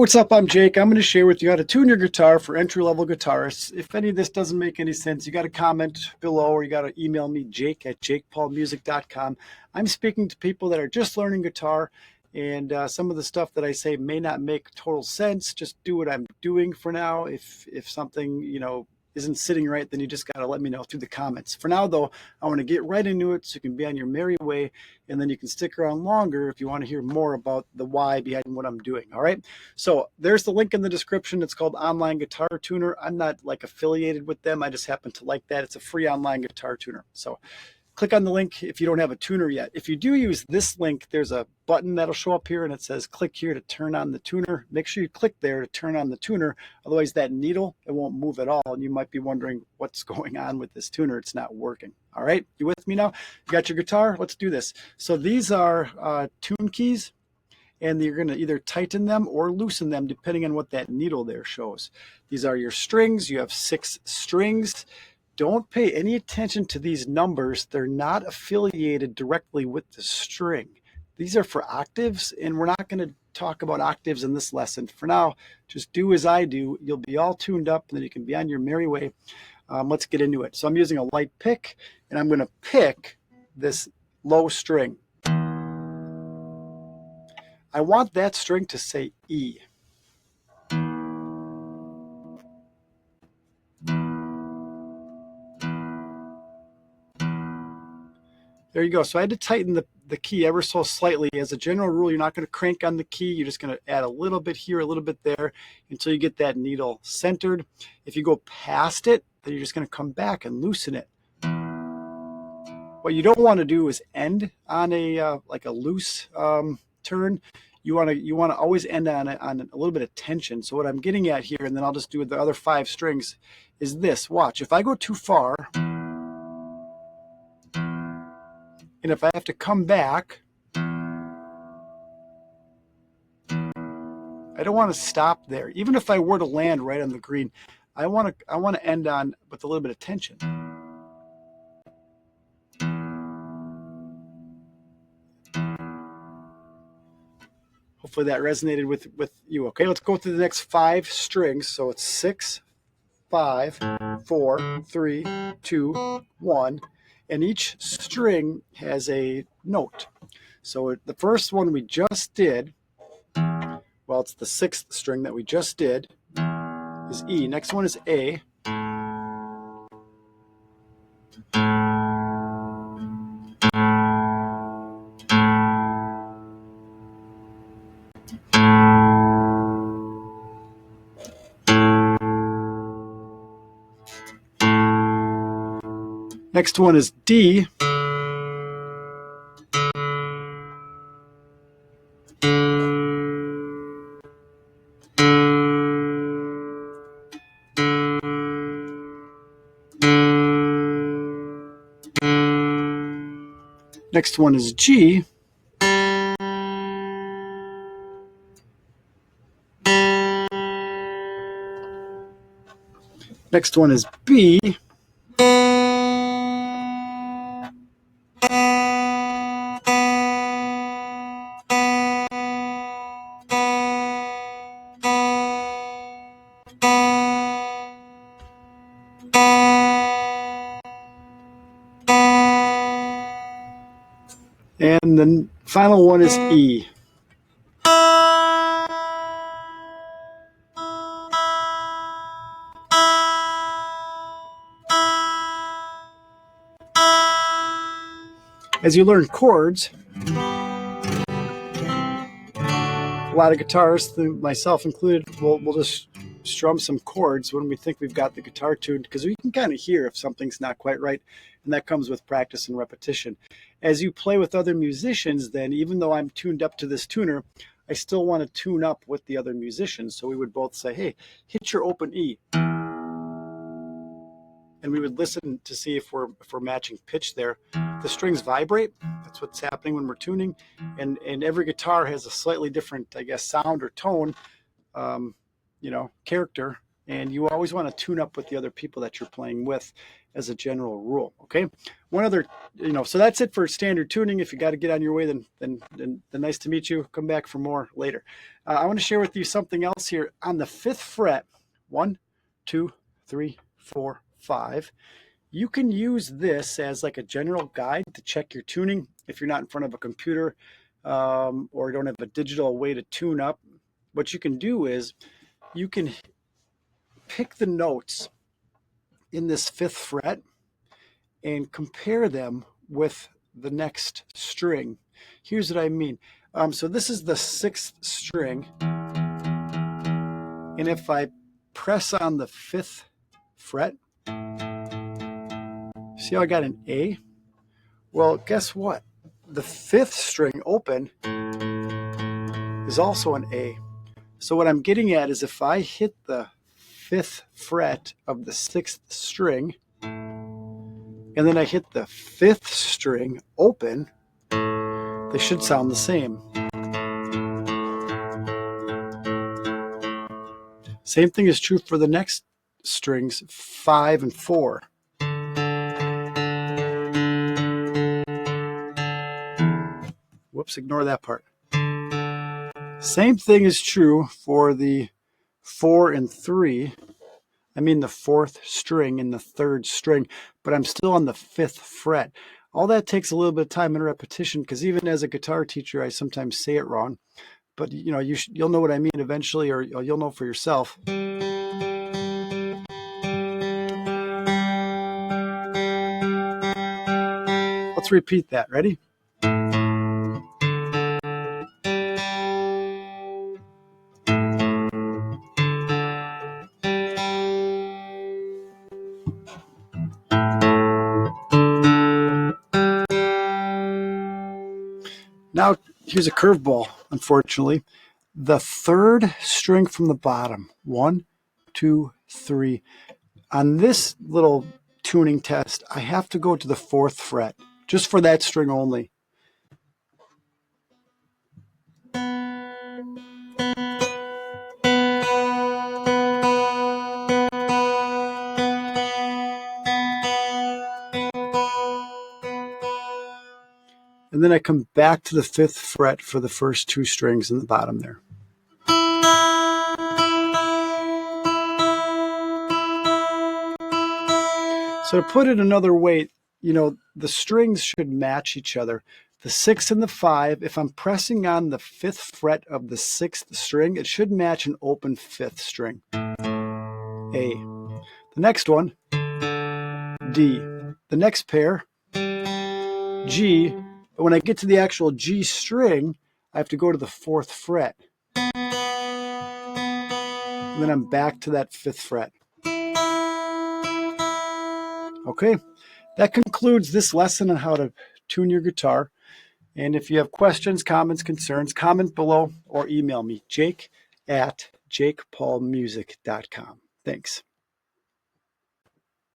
what's up? I'm Jake. I'm going to share with you how to tune your guitar for entry-level guitarists. If any of this doesn't make any sense, you got to comment below or you got to email me, jake@jakepaulmusic.com. I'm speaking to people that are just learning guitar, and some of the stuff that I say may not make total sense. Just do what I'm doing for now. If something, isn't sitting right, then you just got to let me know through the comments. For now, though, I want to get right into it so you can be on your merry way, and then you can stick around longer if you want to hear more about the why behind what I'm doing. All right. So there's the link in the description. It's called Online Guitar Tuner. I'm not affiliated with them. I just happen to like that. It's a free online guitar tuner. So click on the link if you don't have a tuner yet. If you do use this link, there's a button that'll show up here and it says click here to turn on the tuner. Make sure you click there to turn on the tuner. Otherwise that needle, it won't move at all. And you might be wondering what's going on with this tuner. It's not working. All right, you with me now? You got your guitar? Let's do this. So these are tune keys, and you're going to either tighten them or loosen them depending on what that needle there shows. These are your strings. You have 6 strings. Don't pay any attention to these numbers. They're not affiliated directly with the string. These are for octaves, and we're not going to talk about octaves in this lesson. For now, just do as I do. You'll be all tuned up, and then you can be on your merry way. Let's get into it. So I'm using a light pick, and I'm going to pick this low string. I want that string to say E. There you go. So I had to tighten the key ever so slightly. As a general rule, you're not going to crank on the key. You're just going to add a little bit here, a little bit there until you get that needle centered. If you go past it, then you're just going to come back and loosen it. What you don't want to do is end on a loose turn. You want to always end on a little bit of tension. So what I'm getting at here, and then I'll just do the other 5 strings, is this. Watch. If I go too far, and if I have to come back, I don't want to stop there. Even if I were to land right on the green, I want to end on with a little bit of tension. Hopefully that resonated with you. Okay, let's go through the next 5 strings. So it's 6, 5, 4, 3, 2, 1. And each string has a note. So the first one we just did, well, it's the 6th string that we just did, is E. Next one is A. Next one is D. Next one is G. Next one is B. And the final one is E. As you learn chords, a lot of guitarists, myself included, we'll just strum some chords when we think we've got the guitar tuned, because we can kind of hear if something's not quite right, and that comes with practice and repetition. As you play with other musicians, then, even though I'm tuned up to this tuner, I still want to tune up with the other musicians. So we would both say, hey, hit your open E. And we would listen to see if we're matching pitch there. The strings vibrate. That's what's happening when we're tuning. And every guitar has a slightly different, I guess, sound or tone, character. And you always want to tune up with the other people that you're playing with. as a general rule. Okay. One other, so that's it for standard tuning. If you got to get on your way, then nice to meet you. Come back for more later. I want to share with you something else here on the 5th fret. 1, 2, 3, 4, 5. You can use this as like a general guide to check your tuning if you're not in front of a computer or don't have a digital way to tune up. What you can do is you can pick the notes in this 5th fret and compare them with the next string. Here's what I mean. So this is the 6th string, and if I press on the 5th fret, see how I got an A? Well, guess what? The 5th string open is also an A. So what I'm getting at is if I hit the 5th fret of the 6th string, and then I hit the 5th string open, they should sound the same. Same thing is true for the next strings, 5 and 4. Whoops, ignore that part. Same thing is true for the 4 and 3. I mean the 4th string and the 3rd string, but I'm still on the 5th fret. All that takes a little bit of time and repetition, because even as a guitar teacher, I sometimes say it wrong. But you'll know what I mean eventually, or you'll know for yourself. Let's repeat that. Ready? Now, here's a curveball, unfortunately. The 3rd string from the bottom, 1, 2, 3. On this little tuning test, I have to go to the 4th fret, just for that string only. And then I come back to the 5th fret for the first 2 strings in the bottom there. So to put it another way, the strings should match each other. The 6 and the 5, if I'm pressing on the 5th fret of the 6th string, it should match an open 5th string. A. The next one, D. The next pair, G. But when I get to the actual G string, I have to go to the 4th fret. And then I'm back to that 5th fret. Okay, that concludes this lesson on how to tune your guitar. And if you have questions, comments, concerns, comment below or email me, jake@jakepaulmusic.com. Thanks.